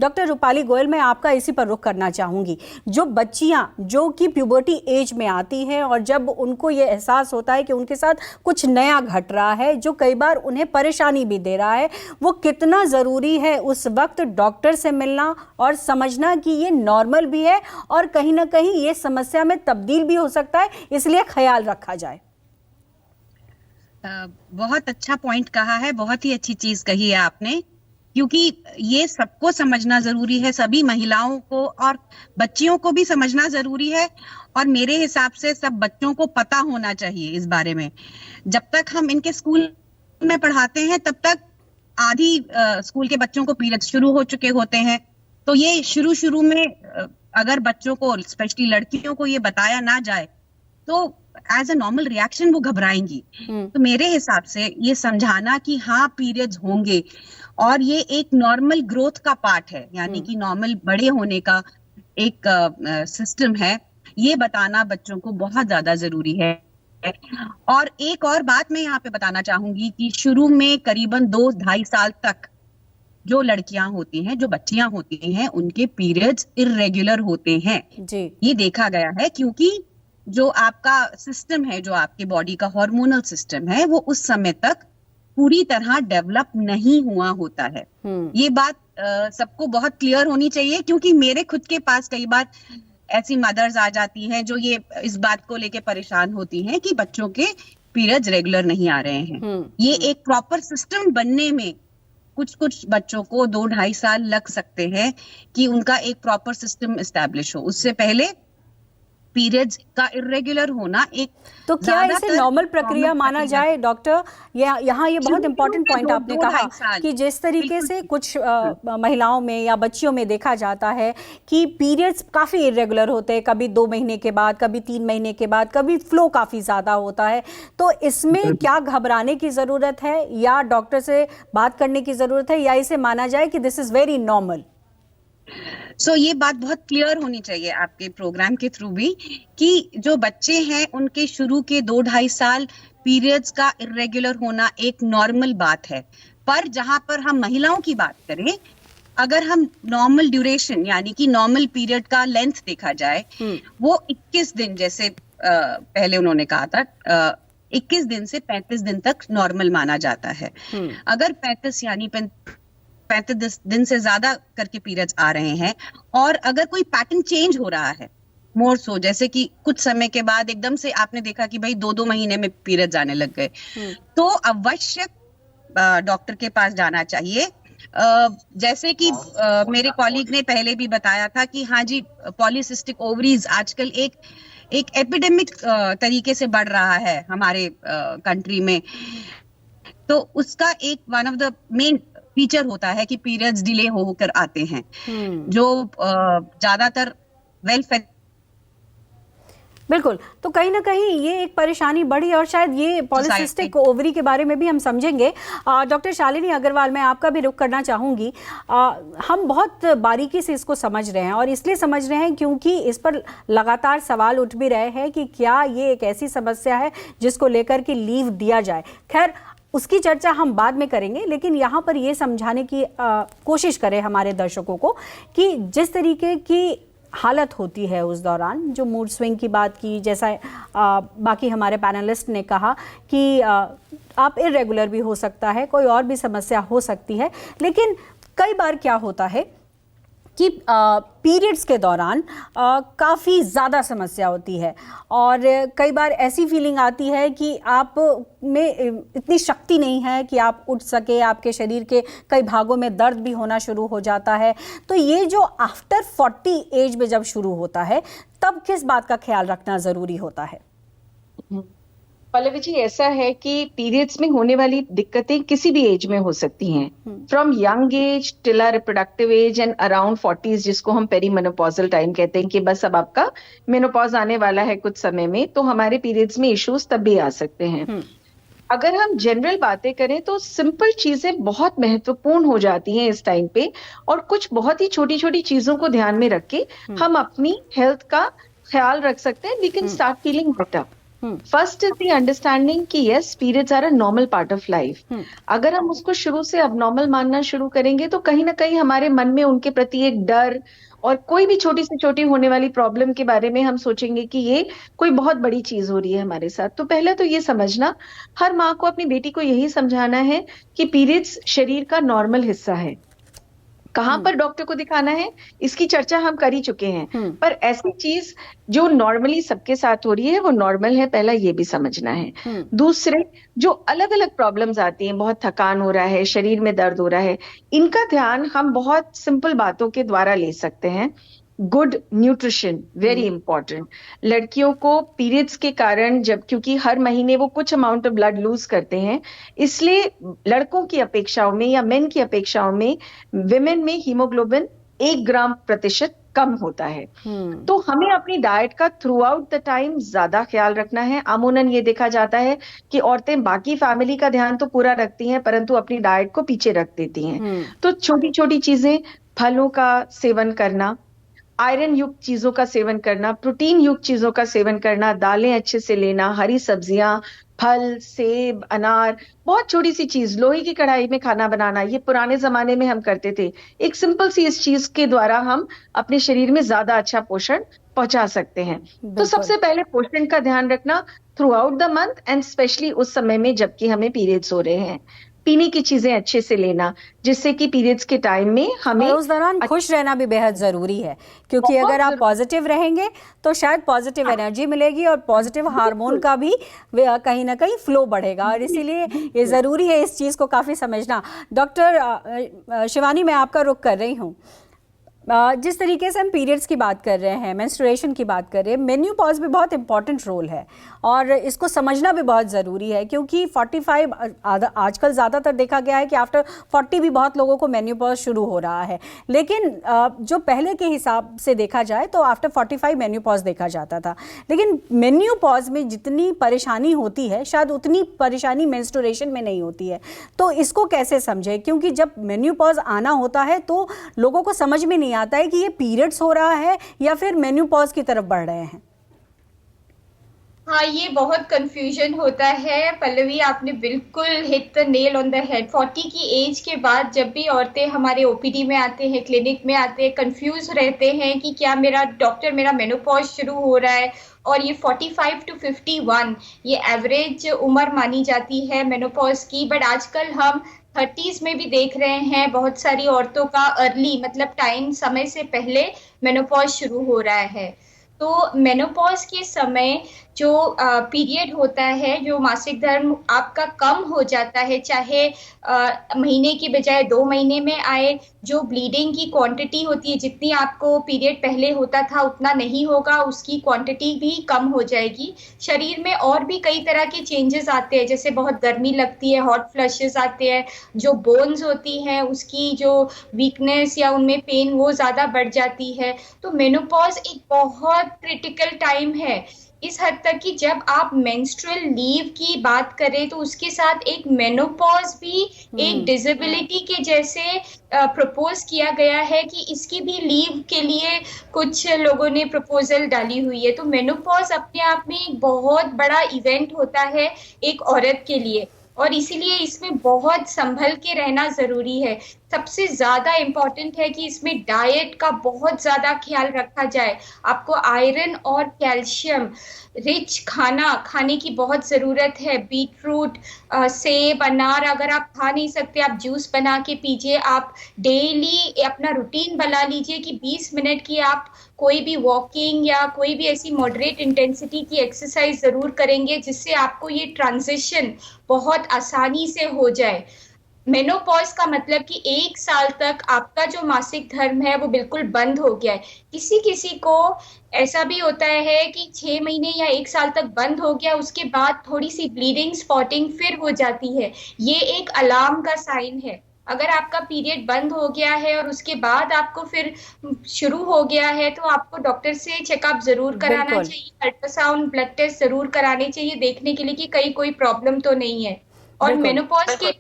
Doctor Rupali Goyal, मैं आपका इसी पर रुख करना चाहूंगी। जो बच्चियां जो कि प्यूबर्टी एज में आती हैं और जब उनको ये एहसास होता है कि उनके साथ कुछ नया घट रहा है जो कई बार उन्हें परेशानी भी दे रहा है, वो कितना ज़रूरी है उस वक्त डॉक्टर से मिलना और समझना कि ये नॉर्मल भी है और कहीं ना कहीं ये समस्या में तब्दील भी हो सकता है, इसलिए ख्याल रखा जाए। बहुत अच्छा पॉइंट कहा है, बहुत ही अच्छी चीज कही है आपने, क्योंकि ये सबको समझना जरूरी है, सभी महिलाओं को और बच्चियों को भी समझना जरूरी है। और मेरे हिसाब से सब बच्चों को पता होना चाहिए इस बारे में। जब तक हम इनके स्कूल में पढ़ाते हैं तब तक आधी स्कूल के बच्चों को पीरियड्स शुरू हो चुके होते हैं। तो ये शुरू में अगर बच्चों को, स्पेशली लड़कियों को, ये बताया ना जाए तो एज अ नॉर्मल रिएक्शन वो घबराएंगी। तो मेरे हिसाब से ये समझाना कि हाँ पीरियड्स होंगे और ये एक नॉर्मल ग्रोथ का पार्ट है, यानी कि नॉर्मल बड़े होने का एक सिस्टम है, ये बताना बच्चों को बहुत ज्यादा जरूरी है। और एक और बात मैं यहाँ पे बताना चाहूंगी कि शुरू में करीबन 2-2.5 साल तक जो लड़कियां होती हैं, जो बच्चियां होती हैं, उनके पीरियड्स इर्रेगुलर होते हैं जी। ये देखा गया है, क्योंकि जो आपका सिस्टम है, जो आपके बॉडी का हार्मोनल सिस्टम है, वो उस समय तक पूरी तरह डेवलप नहीं हुआ होता है। ये बात सबको बहुत क्लियर होनी चाहिए, क्योंकि मेरे खुद के पास कई बार ऐसी मदर्स आ जाती हैं जो ये इस बात को लेके परेशान होती हैं कि बच्चों के पीरियड्स रेगुलर नहीं आ रहे हैं। ये एक प्रॉपर सिस्टम बनने में कुछ बच्चों को 2-2.5 साल लग सकते हैं कि उनका एक प्रॉपर सिस्टम एस्टैब्लिश हो। उससे पहले पीरियड्स का इर्रेगुलर होना एक, तो क्या इसे नॉर्मल प्रक्रिया माना जाए डॉक्टर? यहाँ ये बहुत इंपॉर्टेंट पॉइंट आपने कहा कि जिस तरीके से कुछ महिलाओं में या बच्चियों में देखा जाता है कि पीरियड्स काफ़ी इर्रेगुलर होते हैं, कभी 2 महीने के बाद, कभी 3 महीने के बाद, कभी फ्लो काफ़ी ज़्यादा होता है, तो इसमें क्या घबराने की ज़रूरत है या डॉक्टर से बात करने की ज़रूरत है, या इसे माना जाए कि दिस इज़ वेरी नॉर्मल? ये बात बहुत क्लियर होनी चाहिए आपके प्रोग्राम के थ्रू भी कि जो बच्चे हैं उनके शुरू के 2-2.5 साल पीरियड्स का इर्रेगुलर होना एक नॉर्मल बात है। पर जहां पर हम महिलाओं की बात करें, अगर हम नॉर्मल ड्यूरेशन यानी कि नॉर्मल पीरियड का लेंथ देखा जाए, वो 21 दिन, जैसे पहले उन्होंने कहा था, 21 दिन से 35 दिन तक नॉर्मल माना जाता है। अगर 35 यानी 35 दिन से ज्यादा करके पीरियड्स आ रहे हैं और अगर कोई पैटर्न चेंज हो रहा है मोर सो, जैसे कि कुछ समय के बाद एकदम से आपने देखा कि भाई 2-2 महीने में पीरियड्स आने लग गए, तो अवश्य डॉक्टर के पास जाना चाहिए। जैसे कि मेरे कॉलीग ने पहले भी बताया था कि हाँ जी, पॉलीसिस्टिक ओवरीज आजकल एक एपिडेमिक तरीके से बढ़ रहा है हमारे कंट्री में। तो उसका एक one of the main feature होता है कि पीरियड्स डिले होकर आते हैं, जो ज्यादातर बिल्कुल। तो कहीं ना कहीं ये एक परेशानी बढ़ी और शायद ये पॉलीसिस्टिक ओवरी के बारे में भी हम समझेंगे। डॉक्टर शालिनी अग्रवाल, मैं आपका भी रुख करना चाहूँगी। हम बहुत बारीकी से इसको समझ रहे हैं और इसलिए समझ रहे हैं क्योंकि इस पर लगातार सवाल उठ भी रहे हैं कि क्या ये एक ऐसी समस्या है जिसको लेकर के लीव दिया जाए। खैर, उसकी चर्चा हम बाद में करेंगे, लेकिन यहाँ पर ये समझाने की कोशिश करें हमारे दर्शकों को कि जिस तरीके की हालत होती है उस दौरान, जो मूड स्विंग की बात की, जैसा बाकी हमारे पैनलिस्ट ने कहा कि आप इर्रेगुलर भी हो सकता है, कोई और भी समस्या हो सकती है, लेकिन कई बार क्या होता है कि पीरियड्स के दौरान काफ़ी ज़्यादा समस्या होती है और कई बार ऐसी फीलिंग आती है कि आप में इतनी शक्ति नहीं है कि आप उठ सके, आपके शरीर के कई भागों में दर्द भी होना शुरू हो जाता है। तो ये जो आफ्टर 40 एज में जब शुरू होता है, तब किस बात का ख्याल रखना ज़रूरी होता है? पल्लवी जी, ऐसा है कि पीरियड्स में होने वाली दिक्कतें किसी भी एज में हो सकती हैं, from young age till our reproductive age and around 40s, जिसको हम पेरीमेनोपॉजल टाइम कहते हैं कि बस अब आपका मेनोपॉज आने वाला है कुछ समय में, तो हमारे पीरियड्स में इश्यूज तब भी आ सकते हैं। अगर हम जनरल बातें करें तो सिंपल चीजें बहुत महत्वपूर्ण हो जाती हैं इस टाइम पे, और कुछ बहुत ही छोटी छोटी चीजों को ध्यान में रख के हम अपनी हेल्थ का ख्याल रख सकते हैं। We can start feeling better. First is the understanding कि yes periods are a normal part of life. अगर हम उसको शुरू से अबनॉर्मल मानना शुरू करेंगे तो कहीं ना कहीं हमारे मन में उनके प्रति एक डर, और कोई भी छोटी से छोटी होने वाली प्रॉब्लम के बारे में हम सोचेंगे कि ये कोई बहुत बड़ी चीज हो रही है हमारे साथ। तो पहले तो ये समझना, हर माँ को अपनी बेटी को यही समझाना है कि पीरियड्स शरीर का नॉर्मल हिस्सा है। कहाँ पर डॉक्टर को दिखाना है इसकी चर्चा हम कर ही चुके हैं, पर ऐसी चीज जो नॉर्मली सबके साथ हो रही है वो नॉर्मल है, पहला ये भी समझना है। दूसरे, जो अलग अलग प्रॉब्लम्स आती हैं, बहुत थकान हो रहा है, शरीर में दर्द हो रहा है, इनका ध्यान हम बहुत सिंपल बातों के द्वारा ले सकते हैं। Good nutrition very important. लड़कियों को पीरियड्स के कारण, जब क्योंकि हर महीने वो कुछ अमाउंट ऑफ ब्लड लूज करते हैं, इसलिए लड़कों की अपेक्षाओं में या मेन की अपेक्षाओं में विमेन में हीमोग्लोबिन 1 ग्राम प्रतिशत कम होता है। तो हमें अपनी डाइट का थ्रू आउट द टाइम ज्यादा ख्याल रखना है। अमूमन ये देखा जाता है कि औरतें बाकी फैमिली का ध्यान तो पूरा रखती हैं परंतु अपनी डाइट को पीछे रख देती हैं। तो छोटी छोटी चीजें, फलों का सेवन करना, आयरन युक्त चीजों का सेवन करना, प्रोटीन युक्त चीजों का सेवन करना, दालें अच्छे से लेना, हरी सब्जियां, फल, सेब, अनार, बहुत छोटी सी चीज, लोहे की कढ़ाई में खाना बनाना, ये पुराने जमाने में हम करते थे। एक सिंपल सी इस चीज के द्वारा हम अपने शरीर में ज्यादा अच्छा पोषण पहुंचा सकते हैं। तो सबसे पहले पोषण का ध्यान रखना through out the month and specially उस समय में जबकि हमें पीरियड्स हो रहे हैं। पीने की चीजें अच्छे से लेना जिससे कि पीरियड्स के टाइम में हमें, और उस दौरान खुश रहना भी बेहद जरूरी है, क्योंकि अगर आप पॉजिटिव रहेंगे तो शायद पॉजिटिव एनर्जी मिलेगी और पॉजिटिव हार्मोन का भी कहीं ना कहीं फ्लो बढ़ेगा, और इसीलिए ये ज़रूरी है इस चीज़ को काफ़ी समझना। डॉक्टर शिवानी, मैं आपका रुख कर रही हूँ। जिस तरीके से हम पीरियड्स की बात कर रहे हैं, मेंस्ट्रुएशन की बात कर रहे हैं, मेन्यूपॉज भी बहुत इंपॉर्टेंट रोल है और इसको समझना भी बहुत ज़रूरी है, क्योंकि 45 आजकल ज़्यादातर देखा गया है कि आफ्टर 40 भी बहुत लोगों को मेन्यूपॉज शुरू हो रहा है, लेकिन जो पहले के हिसाब से देखा जाए तो आफ्टर 45 मेन्यूपॉज देखा जाता था। लेकिन मेन्यूपॉज में जितनी परेशानी होती है शायद उतनी परेशानी मेंस्ट्रुएशन में नहीं होती है। तो इसको कैसे समझें, क्योंकि जब मेन्यूपॉज आना होता है तो लोगों को समझ में नहीं आता है कि ये पीरियड्स हो रहा है या फिर मेन्यूपॉज की तरफ बढ़ रहे हैं। हाँ, ये बहुत कंफ्यूजन होता है। पल्लवी, आपने बिल्कुल hit the nail on the head. 40 की एज के बाद जब भी औरतें हमारे ओपीडी में आते हैं, क्लिनिक में आते हैं, कंफ्यूज रहते हैं कि क्या मेरा मेनोपॉज शुरू हो रहा है। और ये 45 to 51 ये एवरेज उम्र मानी जाती है मेनोपॉज की, बट आजकल हम 30s में भी देख रहे हैं बहुत सारी औरतों का अर्ली, मतलब टाइम, समय से पहले मेनोपॉज शुरू हो रहा है। तो मेनोपॉज के समय जो पीरियड होता है, जो मासिक धर्म आपका कम हो जाता है, चाहे महीने की बजाय 2 महीने में आए, जो ब्लीडिंग की क्वांटिटी होती है, जितनी आपको पीरियड पहले होता था उतना नहीं होगा, उसकी क्वांटिटी भी कम हो जाएगी। शरीर में और भी कई तरह के चेंजेस आते हैं, जैसे बहुत गर्मी लगती है, हॉट फ्लशेस आते हैं, जो बोन्स होती हैं उसकी जो वीकनेस या उनमें पेन वो ज्यादा बढ़ जाती है। तो मेनोपॉज एक बहुत क्रिटिकल टाइम है, इस हद तक कि जब आप मेंस्ट्रुअल लीव की बात करें तो उसके साथ एक मेनोपॉज भी एक डिसेबिलिटी के जैसे प्रपोज किया गया है कि इसकी भी लीव के लिए कुछ लोगों ने प्रपोजल डाली हुई है। तो मेनोपॉज अपने आप में एक बहुत बड़ा इवेंट होता है एक औरत के लिए, और इसीलिए इसमें बहुत संभल के रहना जरूरी है। सबसे ज्यादा इम्पोर्टेंट है कि इसमें डाइट का बहुत ज्यादा ख्याल रखा जाए। आपको आयरन और कैल्शियम रिच खाना खाने की बहुत जरूरत है। बीट रूट, सेब, अनार अगर आप खा नहीं सकते, आप जूस बना के पीजिए। आप डेली अपना रूटीन बना लीजिए कि 20 मिनट की आप कोई भी वॉकिंग या कोई भी ऐसी मॉडरेट इंटेंसिटी की एक्सरसाइज जरूर करेंगे, जिससे आपको ये ट्रांजिशन बहुत आसानी से हो जाए। मेनोपॉज का मतलब कि 1 साल तक आपका जो मासिक धर्म है वो बिल्कुल बंद हो गया है। किसी किसी को ऐसा भी होता है कि 6 महीने या 1 साल तक बंद हो गया, उसके बाद थोड़ी सी ब्लीडिंग, स्पॉटिंग फिर हो जाती है। ये एक अलार्म का साइन है। अगर आपका पीरियड बंद हो गया है और उसके बाद आपको फिर शुरू हो गया है तो आपको डॉक्टर से चेकअप जरूर कराना चाहिए, अल्ट्रासाउंड, ब्लड टेस्ट जरूर कराने चाहिए, देखने के लिए कि कहीं कोई प्रॉब्लम तो नहीं है। और मेनोपॉज के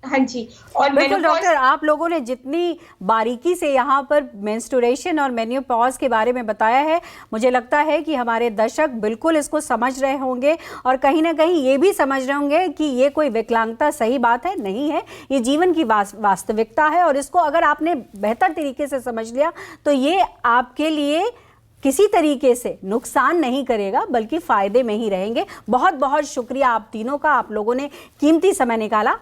हाँ जी। और बिल्कुल मेनोपॉज डॉक्टर, आप लोगों ने जितनी बारीकी से यहाँ पर मेंस्ट्रुएशन और मेन्योपॉज के बारे में बताया है, मुझे लगता है कि हमारे दर्शक बिल्कुल इसको समझ रहे होंगे और कहीं ना कहीं ये भी समझ रहे होंगे कि ये कोई विकलांगता सही बात है नहीं है, ये जीवन की वास्तविकता है। और इसको अगर आपने बेहतर तरीके से समझ लिया तो ये आपके लिए किसी तरीके से नुकसान नहीं करेगा बल्कि फायदे में ही रहेंगे। बहुत बहुत शुक्रिया आप तीनों का, आप लोगों ने कीमती समय निकाला।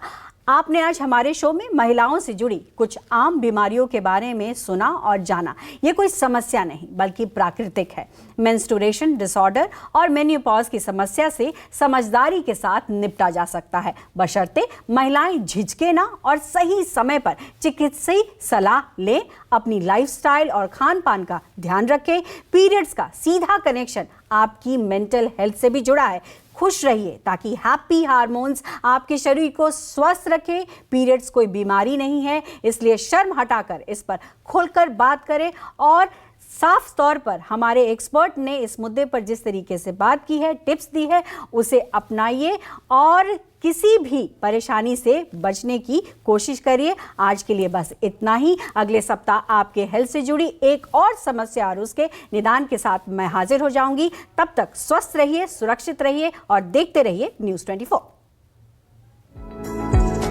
आपने आज हमारे शो में महिलाओं से जुड़ी कुछ आम बीमारियों के बारे में सुना और जाना। ये कोई समस्या नहीं बल्कि प्राकृतिक है। मेंस्ट्रुएशन डिसऑर्डर और मेन्योपॉज की समस्या से समझदारी के साथ निपटा जा सकता है, बशर्ते महिलाएं झिझके ना और सही समय पर चिकित्सीय सलाह लें, अपनी लाइफस्टाइल और खान पान का ध्यान रखें। पीरियड्स का सीधा कनेक्शन आपकी मेंटल हेल्थ से भी जुड़ा है। खुश रहिए ताकि हैप्पी हार्मोन्स आपके शरीर को स्वस्थ रखें। पीरियड्स कोई बीमारी नहीं है, इसलिए शर्म हटाकर इस पर खुलकर बात करें। और साफ तौर पर हमारे एक्सपर्ट ने इस मुद्दे पर जिस तरीके से बात की है, टिप्स दी है, उसे अपनाइए और किसी भी परेशानी से बचने की कोशिश करिए। आज के लिए बस इतना ही। अगले सप्ताह आपके हेल्थ से जुड़ी एक और समस्या और उसके निदान के साथ मैं हाजिर हो जाऊंगी। तब तक स्वस्थ रहिए, सुरक्षित रहिए और देखते रहिए News 24।